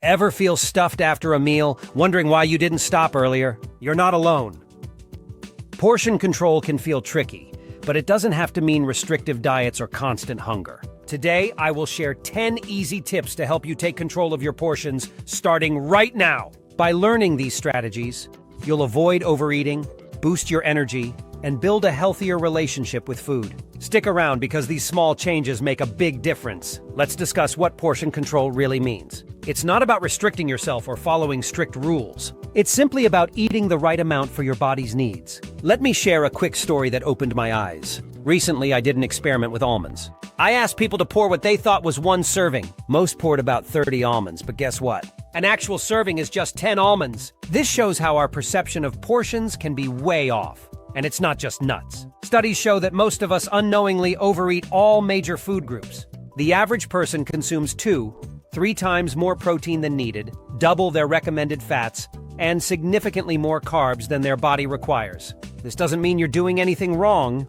Ever feel stuffed after a meal, wondering why you didn't stop earlier? You're not alone. Portion control can feel tricky, but it doesn't have to mean restrictive diets or constant hunger. Today, I will share 10 easy tips to help you take control of your portions, starting right now. By learning these strategies, you'll avoid overeating, boost your energy, and build a healthier relationship with food. Stick around because these small changes make a big difference. Let's discuss what portion control really means. It's not about restricting yourself or following strict rules. It's simply about eating the right amount for your body's needs. Let me share a quick story that opened my eyes. Recently, I did an experiment with almonds. I asked people to pour what they thought was one serving. Most poured about 30 almonds, but guess what? An actual serving is just 10 almonds. This shows how our perception of portions can be way off. And it's not just nuts. Studies show that most of us unknowingly overeat all major food groups. The average person consumes 2-3 times more protein than needed, double their recommended fats, and significantly more carbs than their body requires. This doesn't mean you're doing anything wrong.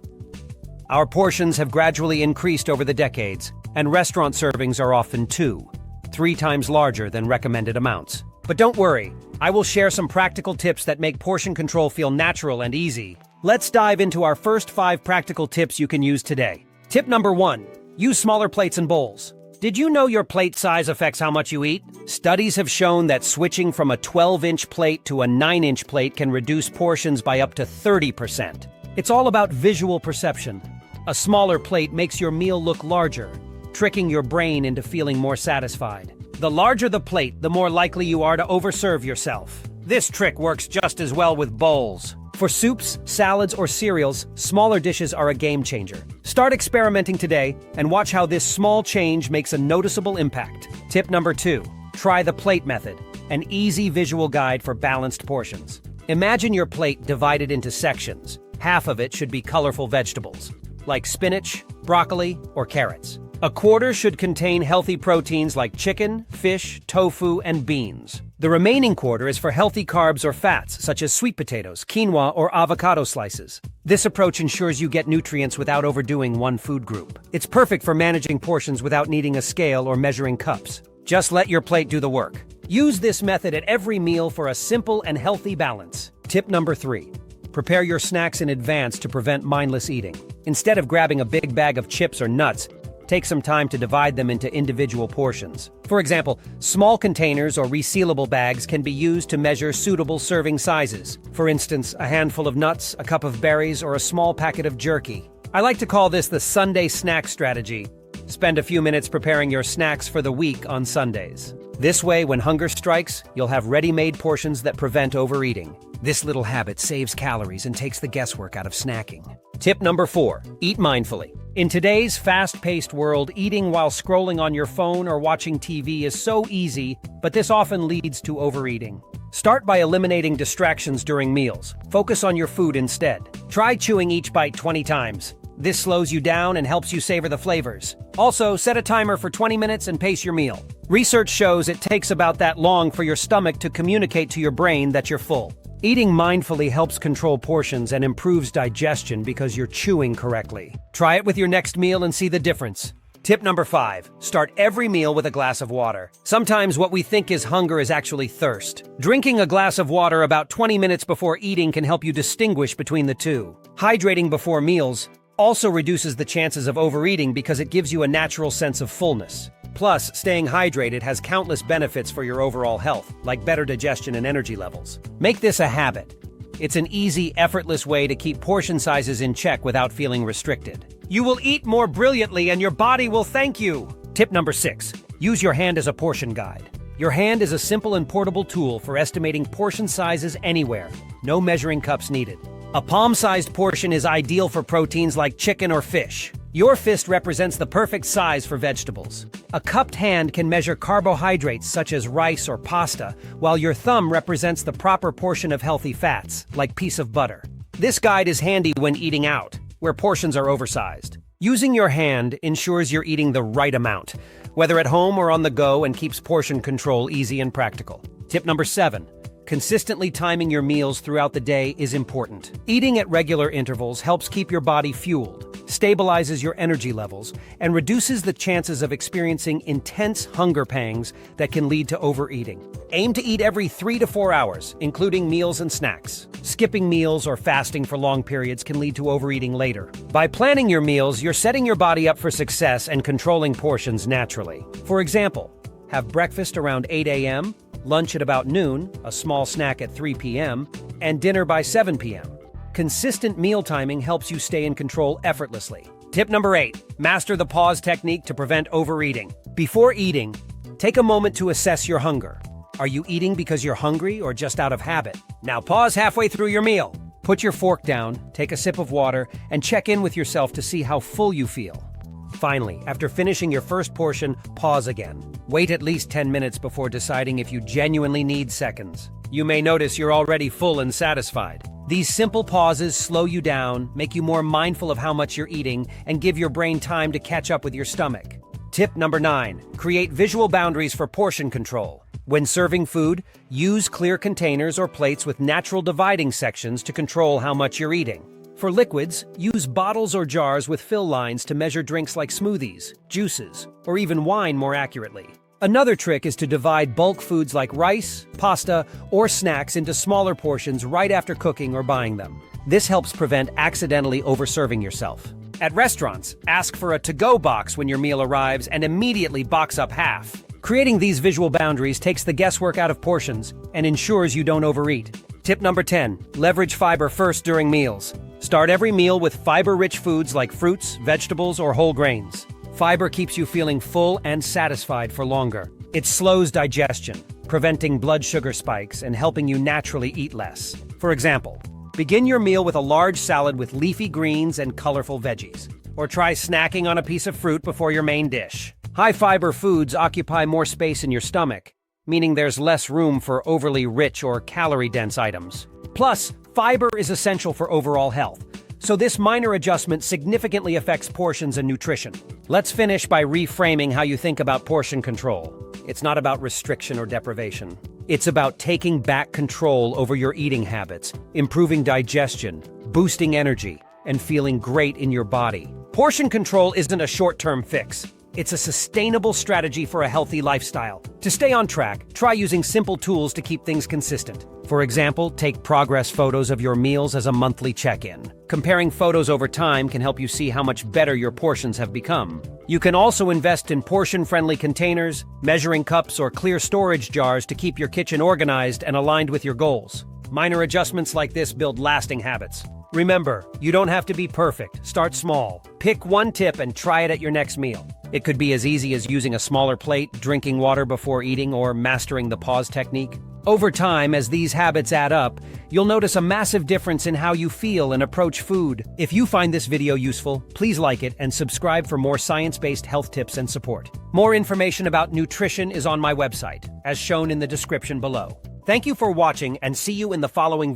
Our portions have gradually increased over the decades, and restaurant servings are often 2-3 times larger than recommended amounts. But don't worry, I will share some practical tips that make portion control feel natural and easy. Let's dive into our first 5 practical tips you can use today. Tip number 1, use smaller plates and bowls. Did you know your plate size affects how much you eat? Studies have shown that switching from a 12-inch plate to a 9-inch plate can reduce portions by up to 30%. It's all about visual perception. A smaller plate makes your meal look larger, tricking your brain into feeling more satisfied. The larger the plate, the more likely you are to overserve yourself. This trick works just as well with bowls. For soups, salads, or cereals, smaller dishes are a game changer. Start experimenting today and watch how this small change makes a noticeable impact. Tip number 2, try the plate method, an easy visual guide for balanced portions. Imagine your plate divided into sections. Half of it should be colorful vegetables, like spinach, broccoli, or carrots. A quarter should contain healthy proteins like chicken, fish, tofu, and beans. The remaining quarter is for healthy carbs or fats, such as sweet potatoes, quinoa, or avocado slices. This approach ensures you get nutrients without overdoing one food group. It's perfect for managing portions without needing a scale or measuring cups. Just let your plate do the work. Use this method at every meal for a simple and healthy balance. Tip number 3. Prepare your snacks in advance to prevent mindless eating. Instead of grabbing a big bag of chips or nuts, take some time to divide them into individual portions. For example, small containers or resealable bags can be used to measure suitable serving sizes. For instance, a handful of nuts, a cup of berries, or a small packet of jerky. I like to call this the Sunday snack strategy. Spend a few minutes preparing your snacks for the week on Sundays. This way, when hunger strikes, you'll have ready-made portions that prevent overeating. This little habit saves calories and takes the guesswork out of snacking. Tip number 4, eat mindfully. In today's fast-paced world, eating while scrolling on your phone or watching TV is so easy, but this often leads to overeating. Start by eliminating distractions during meals. Focus on your food instead. Try chewing each bite 20 times. This slows you down and helps you savor the flavors. Also, set a timer for 20 minutes and pace your meal. Research shows it takes about that long for your stomach to communicate to your brain that you're full. Eating mindfully helps control portions and improves digestion because you're chewing correctly. Try it with your next meal and see the difference. Tip number 5, start every meal with a glass of water. Sometimes what we think is hunger is actually thirst. Drinking a glass of water about 20 minutes before eating can help you distinguish between the two. Hydrating before meals also reduces the chances of overeating because it gives you a natural sense of fullness. Plus, staying hydrated has countless benefits for your overall health, like better digestion and energy levels. Make this a habit. It's an easy, effortless way to keep portion sizes in check without feeling restricted. You will eat more brilliantly and your body will thank you. Tip number 6, use your hand as a portion guide. Your hand is a simple and portable tool for estimating portion sizes anywhere. No measuring cups needed. A palm-sized portion is ideal for proteins like chicken or fish. Your fist represents the perfect size for vegetables. A cupped hand can measure carbohydrates such as rice or pasta, while your thumb represents the proper portion of healthy fats, like piece of butter. This guide is handy when eating out, where portions are oversized. Using your hand ensures you're eating the right amount, whether at home or on the go, and keeps portion control easy and practical. Tip number 7, Consistently timing your meals throughout the day is important. Eating at regular intervals helps keep your body fueled, stabilizes your energy levels, and reduces the chances of experiencing intense hunger pangs that can lead to overeating. Aim to eat every 3 to 4 hours, including meals and snacks. Skipping meals or fasting for long periods can lead to overeating later. By planning your meals, you're setting your body up for success and controlling portions naturally. For example, have breakfast around 8 a.m., lunch at about noon, a small snack at 3 p.m., and dinner by 7 p.m. Consistent meal timing helps you stay in control effortlessly. Tip number 8, master the pause technique to prevent overeating. Before eating, take a moment to assess your hunger. Are you eating because you're hungry or just out of habit? Now pause halfway through your meal. Put your fork down, take a sip of water, and check in with yourself to see how full you feel. Finally, after finishing your first portion, pause again. Wait at least 10 minutes before deciding if you genuinely need seconds. You may notice you're already full and satisfied. These simple pauses slow you down, make you more mindful of how much you're eating, and give your brain time to catch up with your stomach. Tip number 9, create visual boundaries for portion control. When serving food, use clear containers or plates with natural dividing sections to control how much you're eating. For liquids, use bottles or jars with fill lines to measure drinks like smoothies, juices, or even wine more accurately. Another trick is to divide bulk foods like rice, pasta, or snacks into smaller portions right after cooking or buying them. This helps prevent accidentally overserving yourself. At restaurants, ask for a to-go box when your meal arrives and immediately box up half. Creating these visual boundaries takes the guesswork out of portions and ensures you don't overeat. Tip number 10, leverage fiber first during meals. Start every meal with fiber-rich foods like fruits, vegetables, or whole grains. Fiber keeps you feeling full and satisfied for longer. It slows digestion, preventing blood sugar spikes and helping you naturally eat less. For example, begin your meal with a large salad with leafy greens and colorful veggies. Or try snacking on a piece of fruit before your main dish. High-fiber foods occupy more space in your stomach, meaning there's less room for overly rich or calorie-dense items. Plus, fiber is essential for overall health, so this minor adjustment significantly affects portions and nutrition. Let's finish by reframing how you think about portion control. It's not about restriction or deprivation. It's about taking back control over your eating habits, improving digestion, boosting energy, and feeling great in your body. Portion control isn't a short-term fix. It's a sustainable strategy for a healthy lifestyle. To stay on track, try using simple tools to keep things consistent. For example, take progress photos of your meals as a monthly check-in. Comparing photos over time can help you see how much better your portions have become. You can also invest in portion-friendly containers, measuring cups, or clear storage jars to keep your kitchen organized and aligned with your goals. Minor adjustments like this build lasting habits. Remember, you don't have to be perfect. Start small. Pick one tip and try it at your next meal. It could be as easy as using a smaller plate, drinking water before eating, or mastering the pause technique. Over time, as these habits add up, you'll notice a massive difference in how you feel and approach food. If you find this video useful, please like it and subscribe for more science-based health tips and support. More information about nutrition is on my website, as shown in the description below. Thank you for watching, and see you in the following